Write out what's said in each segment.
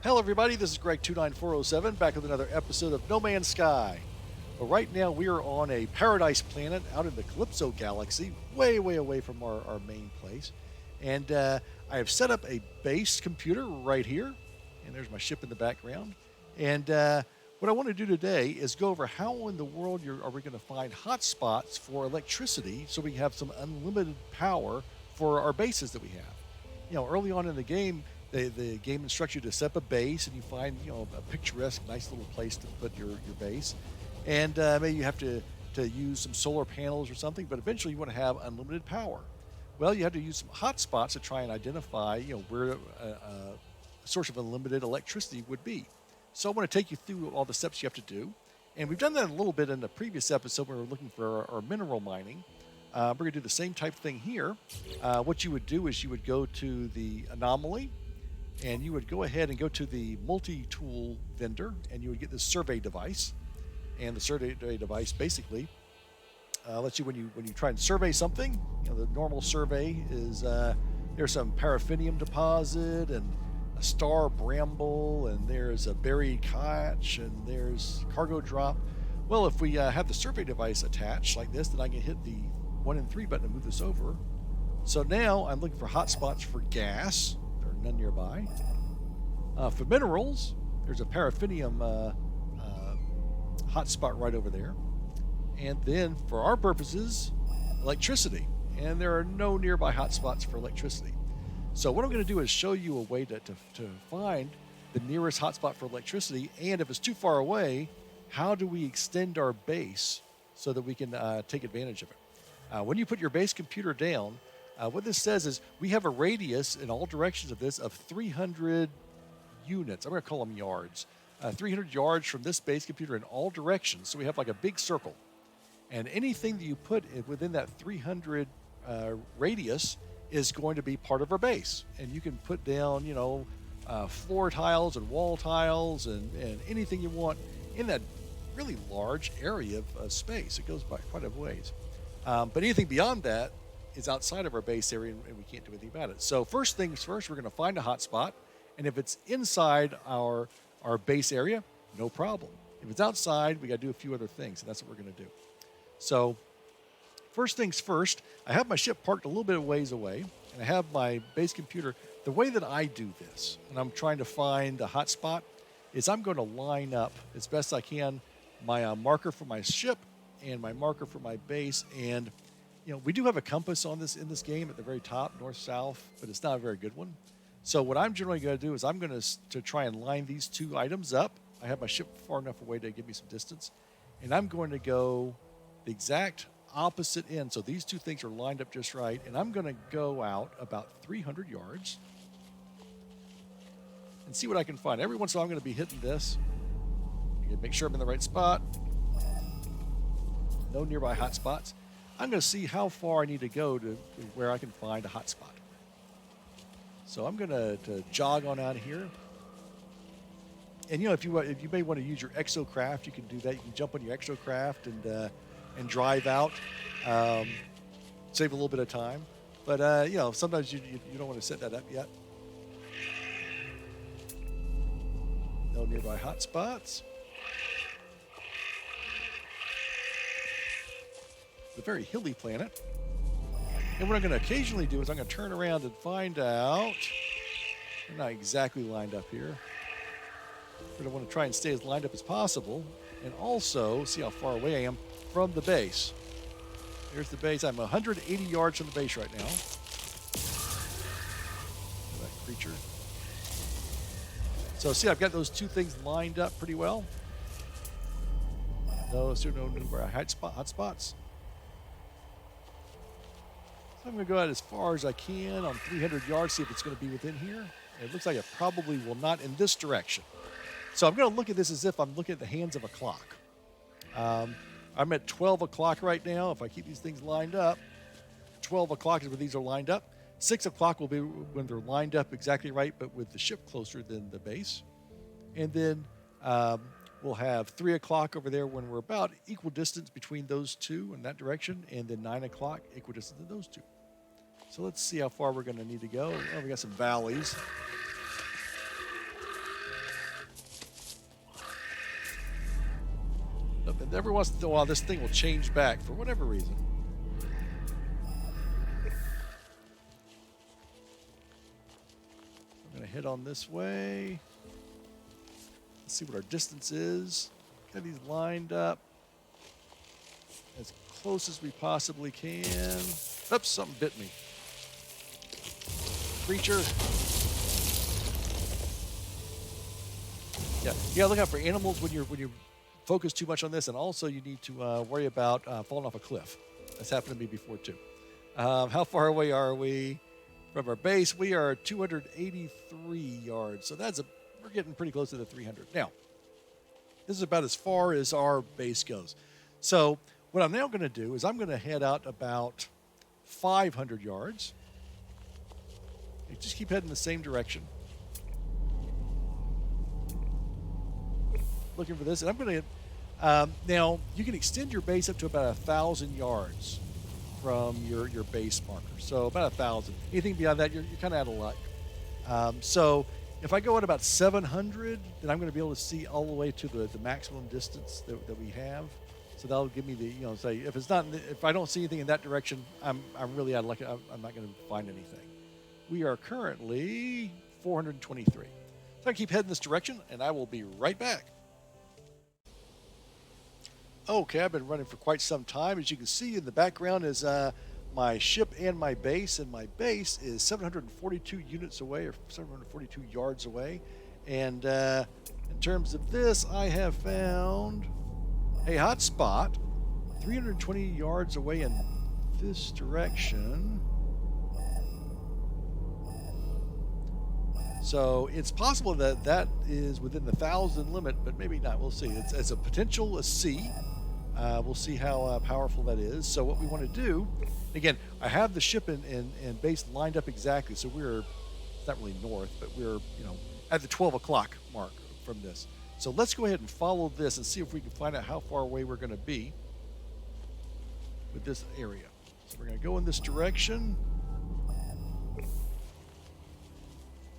Hello, everybody. This is Greg29407 back with another episode of No Man's Sky. Well, right now we are on a paradise planet out in the Calypso galaxy, way, way away from our main place. And I have set up a base computer right here, and there's my ship in the background. And what I want to do today is go over how in the world are we going to find hotspots for electricity so we have some unlimited power for our bases that we have. Early on in the game, the game instructs you to set up a base, and you find a picturesque, nice little place to put your base, and maybe you have to use some solar panels or something. But eventually, you want to have unlimited power. Well, you have to use some hotspots to try and identify where a source of unlimited electricity would be. So I want to take you through all the steps you have to do, and we've done that a little bit in the previous episode when we were looking for our mineral mining. We're going to do the same type of thing here. What you would do is you would go to the anomaly, and you would go ahead and go to the multi-tool vendor, and you would get this survey device. And the survey device basically lets you, when you try and survey something, the normal survey is there's some paraffinium deposit and a star bramble, and there's a buried catch, and there's cargo drop. Well, if we have the survey device attached like this, then I can hit the 1 and 3 button to move this over. So now I'm looking for hotspots for gas. There are none nearby. For minerals, there's a paraffinium hotspot right over there. And then for our purposes, electricity. And there are no nearby hotspots for electricity. So what I'm going to do is show you a way to find the nearest hotspot for electricity. And if it's too far away, how do we extend our base so that we can take advantage of it? When you put your base computer down, what this says is we have a radius in all directions of this of 300 units. I'm going to call them yards. 300 yards from this base computer in all directions. So we have like a big circle. And anything that you put within that 300 radius is going to be part of our base. And you can put down, floor tiles and wall tiles and anything you want in that really large area of space. It goes by quite a ways. But anything beyond that is outside of our base area, and we can't do anything about it. So first things first, we're going to find a hotspot, and if it's inside our base area, no problem. If it's outside, we got to do a few other things, and that's what we're going to do. So first things first, I have my ship parked a little bit of ways away, and I have my base computer. The way that I do this, and I'm trying to find a hotspot, is I'm going to line up as best I can my marker for my ship and my marker for my base. And we do have a compass in this game at the very top, north south, but it's not a very good one. So what I'm generally going to do is I'm going to try and line these two items up. I have my ship far enough away to give me some distance, and I'm going to go the exact opposite end. So these two things are lined up just right, and I'm going to go out about 300 yards and see what I can find. Every once in a while, I'm going to be hitting this. Make sure I'm in the right spot. No nearby hotspots. I'm going to see how far I need to go to where I can find a hotspot. So I'm going to jog on out of here. And if you may want to use your exocraft, you can do that. You can jump on your exocraft and drive out, save a little bit of time. But sometimes you don't want to set that up yet. No nearby hotspots. It's a very hilly planet. And what I'm going to occasionally do is I'm going to turn around and find out. I'm not exactly lined up here, but I want to try and stay as lined up as possible, and also see how far away I am from the base. There's the base. I'm 180 yards from the base right now. That creature. So see, I've got those two things lined up pretty well. No hotspots. So I'm going to go out as far as I can on 300 yards, see if it's going to be within here. It looks like it probably will not in this direction. So I'm going to look at this as if I'm looking at the hands of a clock. I'm at 12 o'clock right now. If I keep these things lined up, 12 o'clock is when these are lined up. 6 o'clock will be when they're lined up exactly right, but with the ship closer than the base. And then we'll have 3 o'clock over there when we're about equal distance between those two in that direction, and then 9 o'clock equal distance to those two. So let's see how far we're going to need to go. Oh, we got some valleys. every once in a while, this thing will change back for whatever reason. I'm going to head on this way. Let's see what our distance is. Got these lined up as close as we possibly can. Oops, something bit me. Creature. Yeah, look out for animals when you focus too much on this, and also you need to worry about falling off a cliff. That's happened to me before too. How far away are we from our base? We are 283 yards, so we're getting pretty close to the 300. Now, this is about as far as our base goes. So what I'm now going to do is I'm going to head out about 500 yards. You just keep heading the same direction. Looking for this, and I'm going to now you can extend your base up to about 1,000 yards from your base marker. So about 1,000. Anything beyond that, you're kind of out of luck. So if I go at about 700, then I'm going to be able to see all the way to the maximum distance that we have. So that'll give me the say if I don't see anything in that direction, I'm really out of luck. I'm not going to find anything. We are currently 423. So I keep heading this direction, and I will be right back. Okay, I've been running for quite some time. As you can see in the background is my ship and my base is 742 units away, or 742 yards away. And in terms of this, I have found a hotspot 320 yards away in this direction. So it's possible that is within the 1,000 limit, but maybe not. We'll see. It's a potential a C. We'll see how powerful that is. So what we want to do, again, I have the ship and base lined up exactly. So it's not really north, but we're at the 12 o'clock mark from this. So let's go ahead and follow this and see if we can find out how far away we're going to be with this area. So we're going to go in this direction.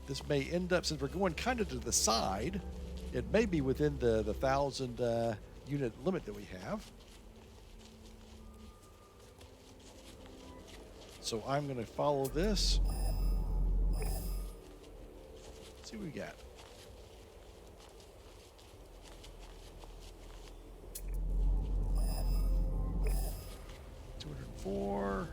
This may end up, since we're going kind of to the side, it may be within the 1,000 unit limit that we have. So I'm going to follow this. Let's see what we got. $204.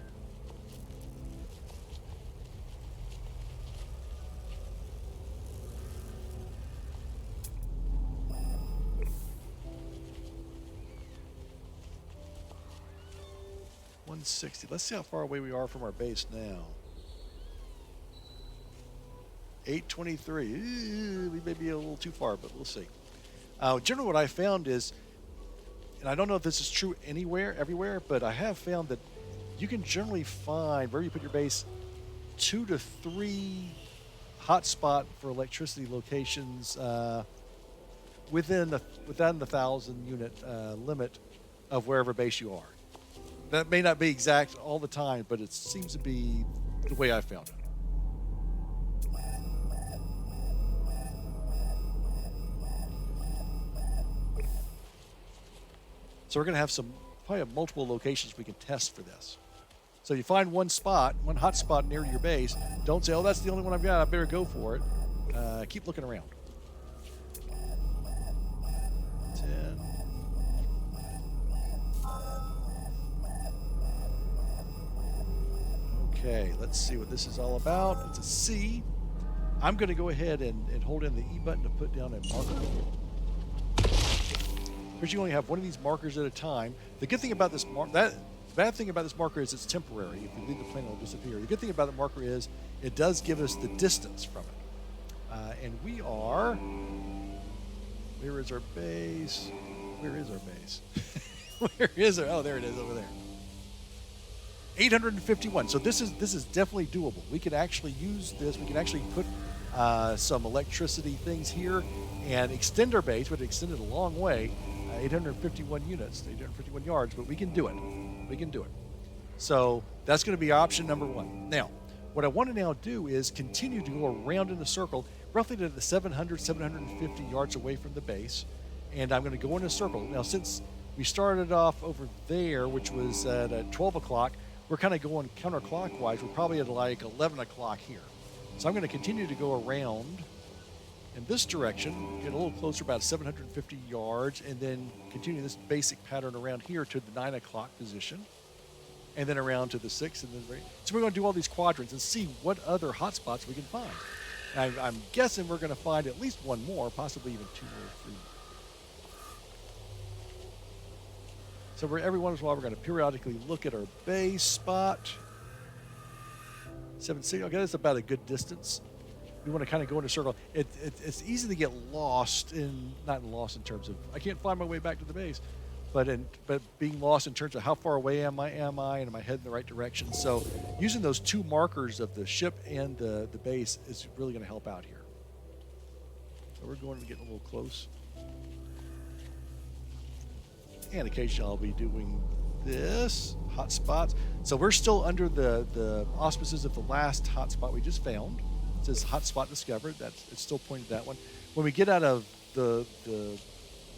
$160. Let's see how far away we are from our base now. 823. We may be a little too far, but we'll see. Generally, what I found is, and I don't know if this is true everywhere, but I have found that you can generally find, wherever you put your base, 2 to 3 hotspot for electricity locations within the 1,000 unit limit of wherever base you are. That may not be exact all the time, but it seems to be the way I found it. So we're going to have probably have multiple locations we can test for this. So you find one hot spot near your base. Don't say, oh, that's the only one I've got, I better go for it. Keep looking around. 10. Okay, let's see what this is all about. It's a C. I'm going to go ahead and hold in the E button to put down a marker. Because you only have one of these markers at a time. The good thing about this the bad thing about this marker is it's temporary. If you leave the plane, it'll disappear. The good thing about the marker is it does give us the distance from it. And we are. Where is our base? Where is our base? Where is our? Oh, there it is over there. 851. So this is definitely doable. We can actually use this. We can actually put some electricity things here and extend our base. We'd extend it a long way, 851 units, 851 yards, but we can do it. We can do it. So that's going to be option number one. Now, what I want to now do is continue to go around in a circle, roughly to the 700, 750 yards away from the base, and I'm going to go in a circle. Now, since We started off over there, which was at 12 o'clock. We're kind of going counterclockwise. We're probably at like 11 o'clock here. So I'm going to continue to go around in this direction, get a little closer, about 750 yards, and then continue this basic pattern around here to the 9 o'clock position, and then around to the 6, and then so we're going to do all these quadrants and see what other hotspots we can find. And I'm guessing we're going to find at least one more, possibly even 2 or 3 more. So every once in a while, we're going to periodically look at our base spot. 7-6. Okay, that's about a good distance. We want to kind of go in a circle. It's easy to get lost not lost in terms of I can't find my way back to the base, but being lost in terms of how far away am I, and am I heading the right direction? So using those 2 markers of the ship and the base is really going to help out here. So we're going to get a little close. And occasionally I'll be doing this, hotspots. So we're still under the auspices of the last hotspot we just found. It says hotspot discovered. It's still pointed that one. When we get out of the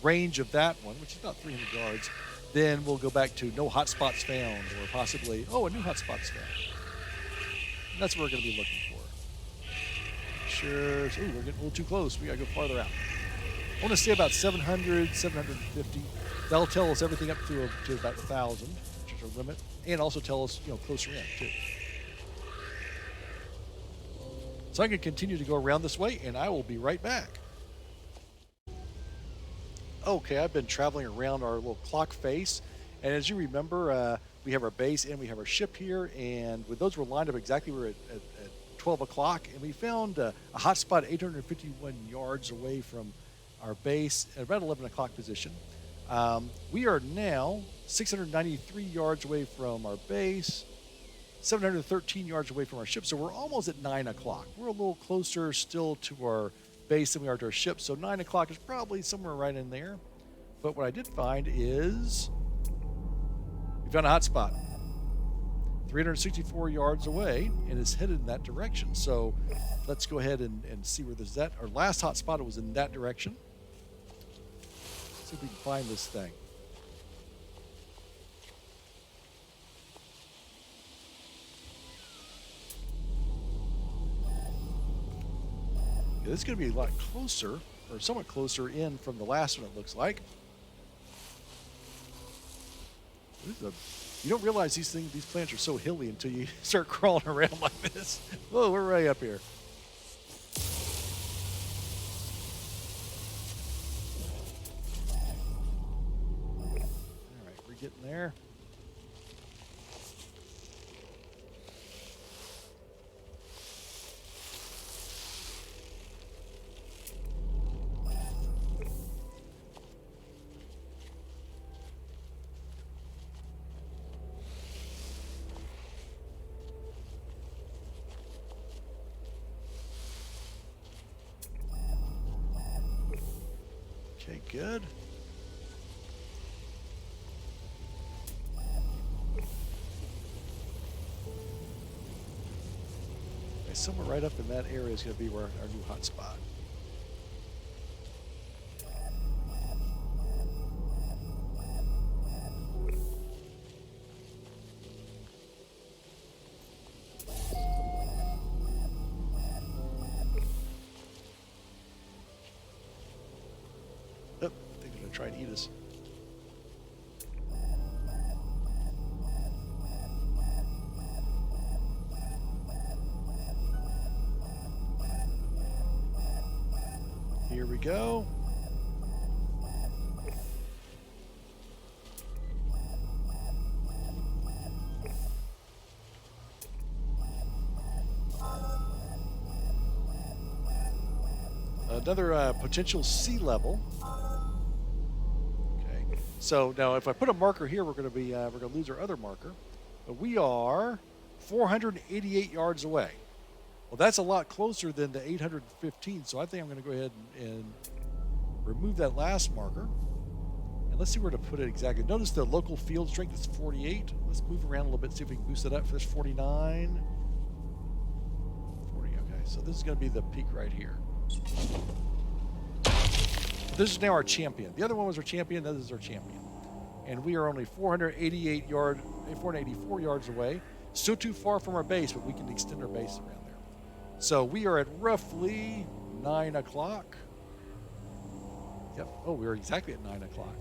range of that one, which is about 300 yards, then we'll go back to no hotspots found, or possibly, a new hotspot's found. And that's what we're going to be looking for. Sure. Ooh, we're getting a little too close. We got to go farther out. I want to stay about 700, 750. That'll tell us everything up to about 1,000, which is our limit, and also tell us, closer in too. So I can continue to go around this way, and I will be right back. Okay, I've been traveling around our little clock face, and as you remember, we have our base and we have our ship here, and with those were lined up exactly, we're at 12 o'clock, and we found a hotspot 851 yards away from our base at about 11 o'clock position. We are now 693 yards away from our base, 713 yards away from our ship, so we're almost at 9 o'clock. We're a little closer still to our base than we are to our ship, so 9 o'clock is probably somewhere right in there. But what I did find is we found a hotspot 364 yards away, and it's headed in that direction. So let's go ahead and see where this is at. Our last hotspot was in that direction. See if we can find this thing. Yeah, this is going to be a lot closer, or somewhat closer in from the last one, it looks like. You don't realize these plants are so hilly until you start crawling around like this. Whoa, we're right up here. All right, we're getting there. Okay, good. Okay, somewhere right up in that area is going to be where our new hotspot. Oh, I think they're going to try and eat us. Here we go. Another potential sea level. Okay, so now if I put a marker here, we're going to lose our other marker. But we are 488 yards away. Well, that's a lot closer than the 815, so I think I'm going to go ahead and remove that last marker. And let's see where to put it exactly. Notice the local field strength is 48. Let's move around a little bit, see if we can boost it up. There's 49. 40, okay, so this is going to be the peak right here. This is now our champion. The other one was our champion, this is our champion. and we are only 484 yards away. Still too far from our base, but we can extend our base around there. So we are at roughly 9 o'clock. Yep. Oh, we're exactly at 9 o'clock.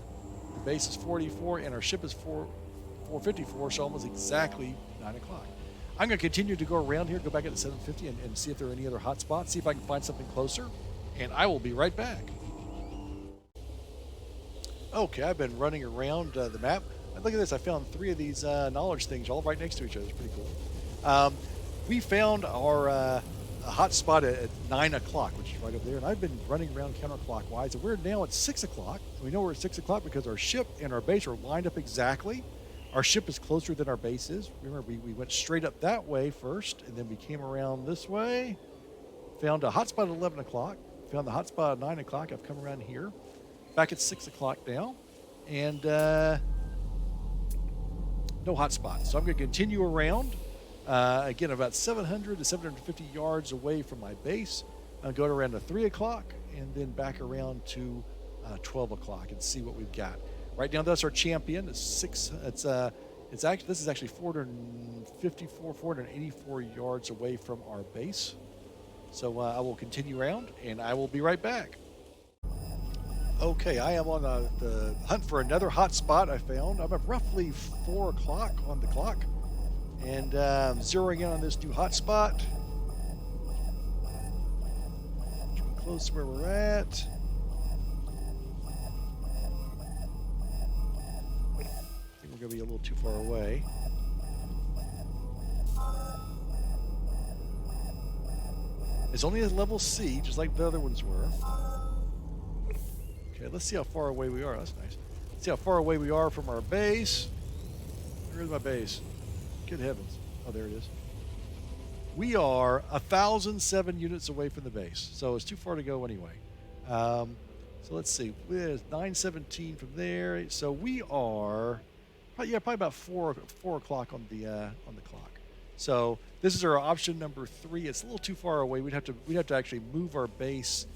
The base is 44, and our ship is 454, so almost exactly 9 o'clock. I'm going to continue to go around here, go back at the 750, and see if there are any other hot spots, see if I can find something closer, and I will be right back. Okay, I've been running around the map. And look at this. I found 3 of these knowledge things all right next to each other. It's pretty cool. We found our hot spot at 9 o'clock, which is right over there. And I've been running around counterclockwise. And we're now at 6 o'clock. We know we're at 6 o'clock because our ship and our base are lined up exactly. Our ship is closer than our base is. Remember, we went straight up that way first, and then we came around this way. Found a hot spot at 11 o'clock. Found the hot spot at 9 o'clock. I've come around here. Back at 6 o'clock now. And no hot spots. So I'm going to continue around. Again, about 700 to 750 yards away from my base. I'll go around to 3 o'clock and then back around to 12 o'clock and see what we've got. Right now, that's our champion. It's actually, this is actually 484 yards away from our base. So I will continue around, and I will be right back. Okay, I am on the hunt for another hot spot I found. I'm at roughly 4 o'clock on the clock, and zeroing in on this new hot spot. Getting close to where we're at. I think we're going to be a little too far away. It's only a level C, just like the other ones were. Okay, let's see how far away we are. That's nice. Let's see how far away we are from our base. Where's my base? Good heavens. Oh, there it is. We are 1,007 units away from the base, so it's too far to go anyway. So let's see. There's 917 from there. So we are, probably about 4 o'clock on the clock. So this is our option number 3. It's a little too far away. We'd have to actually move our base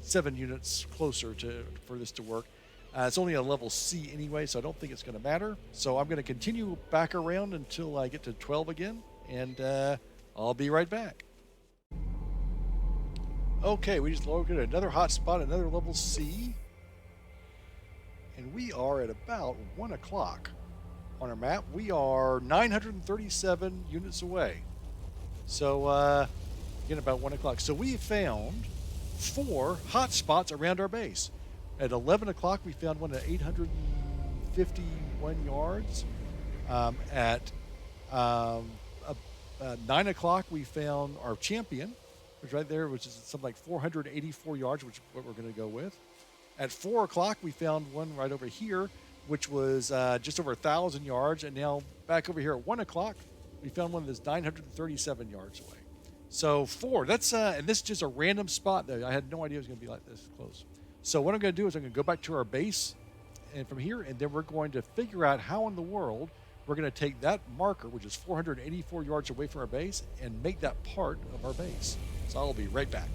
7 units closer for this to work. It's only a level C anyway, so I don't think it's going to matter. So I'm going to continue back around until I get to 12 again, and I'll be right back. Okay, we just located another hot spot, another level C, and we are at about 1 o'clock on our map. We are 937 units away. So again, about 1 o'clock. So we found 4 hot spots around our base. At 11 o'clock, we found one at 851 yards. At 9 o'clock, we found our champion, which right there, which is something like 484 yards, which is what we're going to go with. At 4 o'clock, we found one right over here, which was just over 1,000 yards. And now back over here at 1 o'clock, we found one that's 937 yards away. So 4, that's, and this is just a random spot there. I had no idea it was going to be like this close. So what I'm going to do is I'm going to go back to our base and from here, and then we're going to figure out how in the world we're going to take that marker, which is 484 yards away from our base, and make that part of our base. So I'll be right back.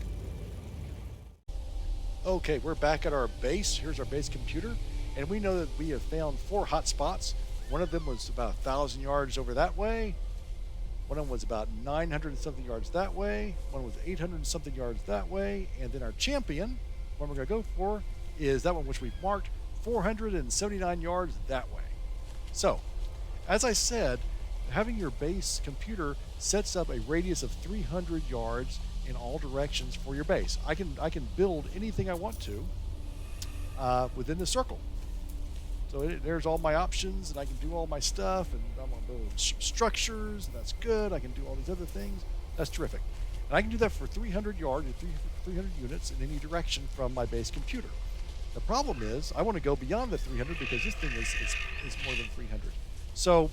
Okay, we're back at our base. Here's our base computer, and we know that we have found 4 hot spots. One of them was about 1,000 yards over that way. One of them was about 900 and something yards that way. One was 800 and something yards that way. And then our champion, one we're going to go for, is that one which we've marked, 479 yards that way. So, as I said, having your base computer sets up a radius of 300 yards in all directions for your base. I can build anything I want to within the circle. So there's all my options, and I can do all my stuff, and I'm going to build structures, and that's good. I can do all these other things. That's terrific. And I can do that for 300 yards, 300 units in any direction from my base computer. The problem is I want to go beyond the 300 because this thing is more than 300. So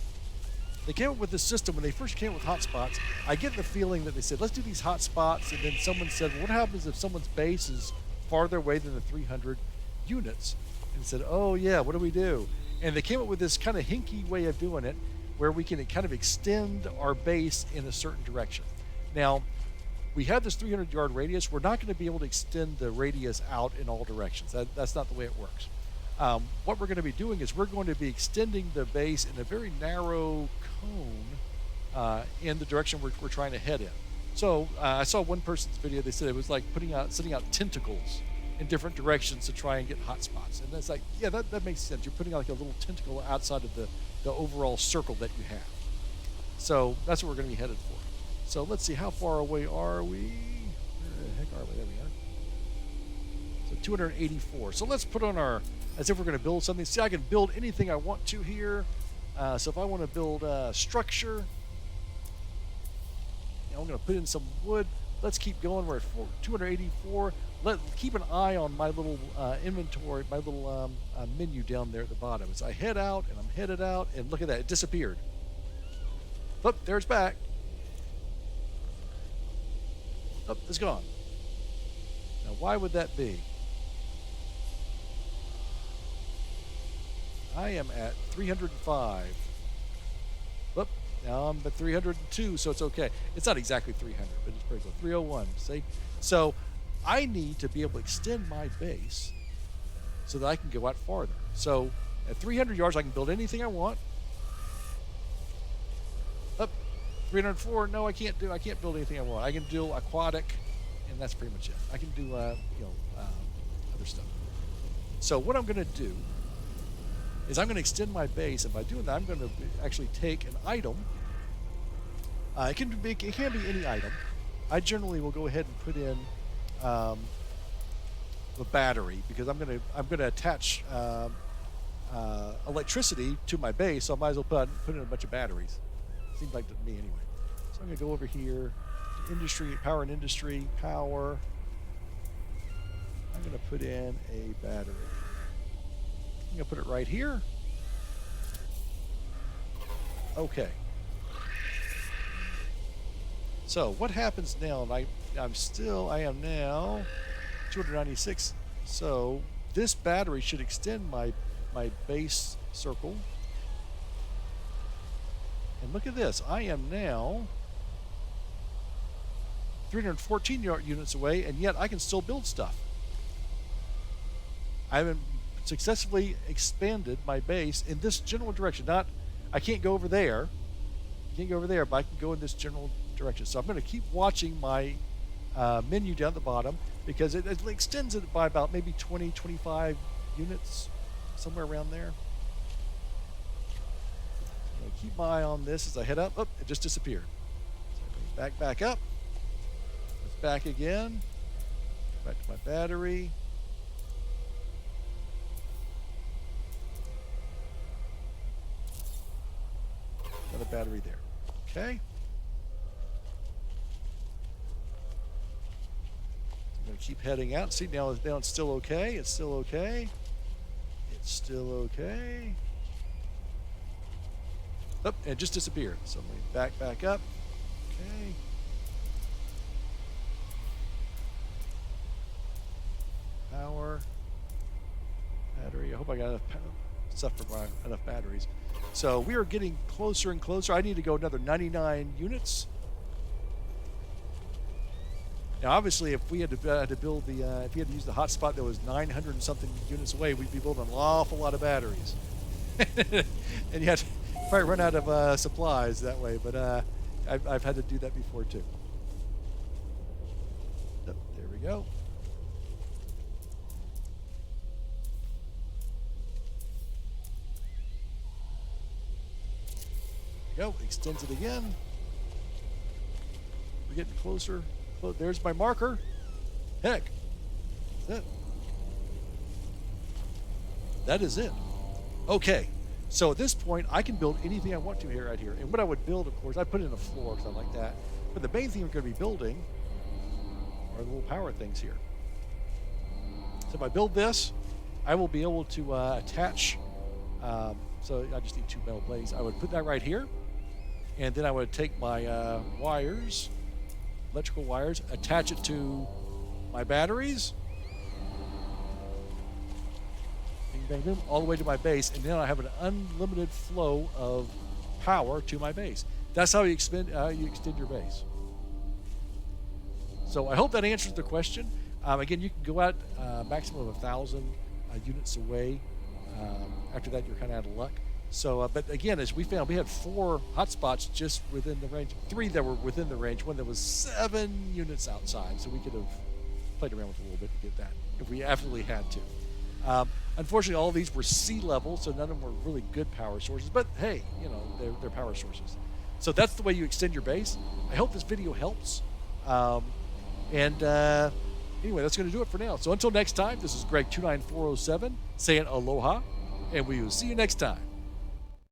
they came up with this system. When they first came up with hotspots, I get the feeling that they said, let's do these hotspots, and then someone said, well, what happens if someone's base is farther away than the 300 units? And said, oh yeah, what do we do? And they came up with this kind of hinky way of doing it where we can kind of extend our base in a certain direction. Now, we have this 300 yard radius. We're not going to be able to extend the radius out in all directions. That's not the way it works. What we're going to be doing is we're going to be extending the base in a very narrow cone in the direction we're trying to head in. So I saw one person's video. They said it was like sending out tentacles in different directions to try and get hotspots. And that's like, yeah, that makes sense. You're putting out like a little tentacle outside of the overall circle that you have. So that's what we're going to be headed for. So let's see, how far away are we? Where the heck are we? There we are. So 284. So let's put on our, as if we're going to build something. See, I can build anything I want to here. So if I want to build a structure, I'm going to put in some wood. Let's keep going. We're at 284. Keep an eye on my little inventory, my little menu down there at the bottom. As I head out, and I'm headed out, and look at that, it disappeared. Oh, there it's back. Oh, it's gone. Now, why would that be? I am at 305. Whoop, now I'm at 302, so it's okay. It's not exactly 300, but it's pretty close. 301, see? So I need to be able to extend my base so that I can go out farther. So at 300 yards, I can build anything I want. Up, 304, no, I can't build anything I want. I can do aquatic, and that's pretty much it. I can do, other stuff. So what I'm going to do is I'm going to extend my base, and by doing that, I'm going to actually take an item. It can be any item. I generally will go ahead and put in the battery, because I'm going to attach electricity to my base, so I might as well put in a bunch of batteries. Seems like to me anyway. So I'm going to go over here to industry, power and industry, power. I'm going to put in a battery. I'm going to put it right here. Okay. So what happens now? I am now 296. So this battery should extend my base circle. And look at this. I am now 314 units away, and yet I can still build stuff. I haven't successfully expanded my base in this general direction. I can't go over there. But I can go in this general direction. So I'm going to keep watching my menu down at the bottom, because it extends it by about maybe 20, 25 units, somewhere around there. Keep my eye on this as I head up. Oh, it just disappeared. So back up. It's back again. Back to my battery. Another battery there. Okay. I'm going to keep heading out. See, now it's still okay. It's still okay. It's still okay. Oh, and it just disappeared. So I'm going to back up. Okay. Power. Battery. I hope I got enough stuff for enough batteries. So we are getting closer and closer. I need to go another 99 units. Now, obviously, if we had to build if you had to use the hotspot that was 900 and something units away, we'd be building an awful lot of batteries. And you had to probably run out of supplies that way, but I've had to do that before too. Yep, there we go. There we go, extends it again. We're getting closer. There's my marker. Heck, that's it. That is it. Okay. So at this point, I can build anything I want to right here. And what I would build, of course, I put in a floor because I like that. But the main thing we're going to be building are the little power things here. So if I build this, I will be able to attach. So I just need 2 metal plates. I would put that right here. And then I would take my wires, electrical wires, attach it to my batteries. Bang, boom, all the way to my base, and then I have an unlimited flow of power to my base. That's how you extend your base. So I hope that answers the question. Again, you can go out maximum of 1,000 units away After that, you're kind of out of luck. So, but again, as we found, we had 4 hotspots just within the range. 3 that were within the range. One that was 7 units outside. So we could have played around with it a little bit to get that if we absolutely had to. Unfortunately, all of these were sea level, so none of them were really good power sources. But hey, you know, they're power sources. So that's the way you extend your base. I hope this video helps. Anyway, that's going to do it for now. So until next time, this is Greg 29407 saying aloha, and we will see you next time.